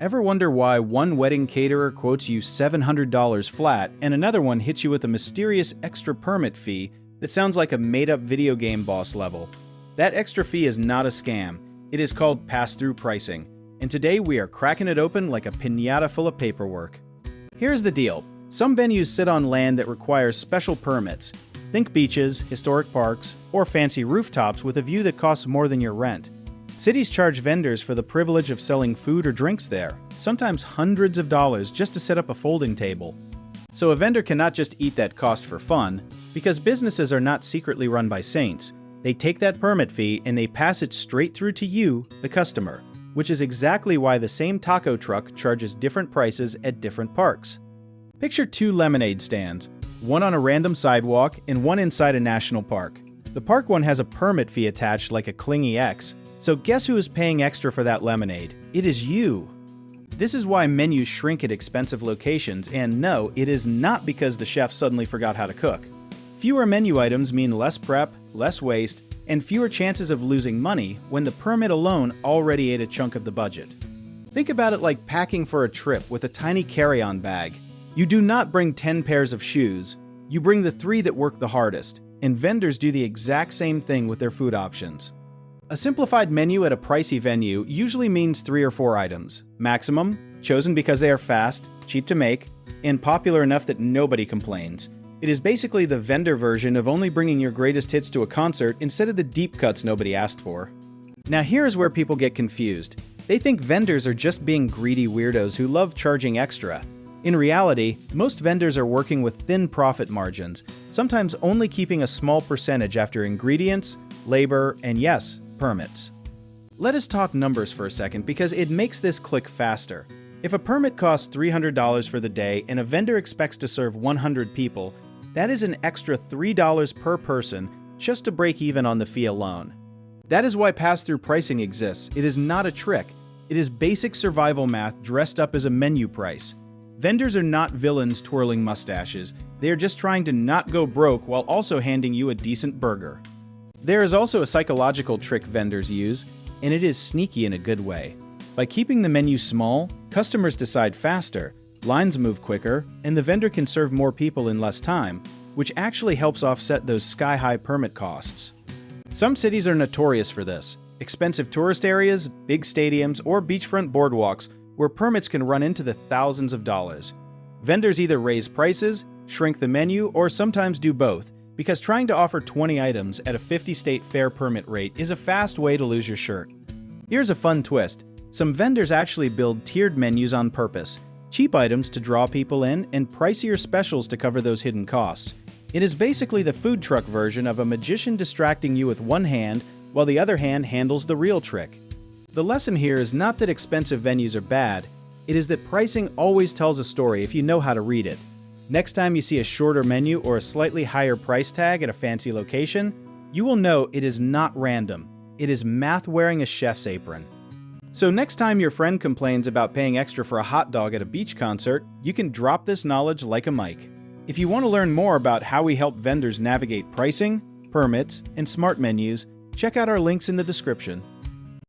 Ever wonder why one wedding caterer quotes you $700 flat and another one hits you with a mysterious extra permit fee that sounds like a made-up video game boss level? That extra fee is not a scam. It is called pass-through pricing, and today we are cracking it open like a piñata full of paperwork. Here's the deal. Some venues sit on land that requires special permits. Think beaches, historic parks, or fancy rooftops with a view that costs more than your rent. Cities charge vendors for the privilege of selling food or drinks there, sometimes hundreds of dollars just to set up a folding table. So a vendor cannot just eat that cost for fun, because businesses are not secretly run by saints. They take that permit fee and they pass it straight through to you, the customer, which is exactly why the same taco truck charges different prices at different parks. Picture two lemonade stands, one on a random sidewalk and one inside a national park. The park one has a permit fee attached like a clingy ex, so guess who is paying extra for that lemonade? It is you. This is why menus shrink at expensive locations, and no, it is not because the chef suddenly forgot how to cook. Fewer menu items mean less prep, less waste, and fewer chances of losing money when the permit alone already ate a chunk of the budget. Think about it like packing for a trip with a tiny carry-on bag. You do not bring 10 pairs of shoes, you bring the 3 that work the hardest, and vendors do the exact same thing with their food options. A simplified menu at a pricey venue usually means 3 or 4 items, maximum, chosen because they are fast, cheap to make, and popular enough that nobody complains. It is basically the vendor version of only bringing your greatest hits to a concert instead of the deep cuts nobody asked for. Now here's where people get confused. They think vendors are just being greedy weirdos who love charging extra. In reality, most vendors are working with thin profit margins, sometimes only keeping a small percentage after ingredients, labor, and yes, permits. Let us talk numbers for a second because it makes this click faster. If a permit costs $300 for the day and a vendor expects to serve 100 people, that is an extra $3 per person just to break even on the fee alone. That is why pass-through pricing exists. It is not a trick. It is basic survival math dressed up as a menu price. Vendors are not villains twirling mustaches. They are just trying to not go broke while also handing you a decent burger. There is also a psychological trick vendors use, and it is sneaky in a good way. By keeping the menu small, customers decide faster, lines move quicker, and the vendor can serve more people in less time, which actually helps offset those sky-high permit costs. Some cities are notorious for this. Expensive tourist areas, big stadiums, or beachfront boardwalks where permits can run into the thousands of dollars. Vendors either raise prices, shrink the menu, or sometimes do both, because trying to offer 20 items at a 50-state fair permit rate is a fast way to lose your shirt. Here's a fun twist. Some vendors actually build tiered menus on purpose, cheap items to draw people in, and pricier specials to cover those hidden costs. It is basically the food truck version of a magician distracting you with one hand while the other hand handles the real trick. The lesson here is not that expensive venues are bad, it is that pricing always tells a story if you know how to read it. Next time you see a shorter menu or a slightly higher price tag at a fancy location, you will know it is not random. It is math wearing a chef's apron. So next time your friend complains about paying extra for a hot dog at a beach concert, you can drop this knowledge like a mic. If you want to learn more about how we help vendors navigate pricing, permits, and smart menus, check out our links in the description.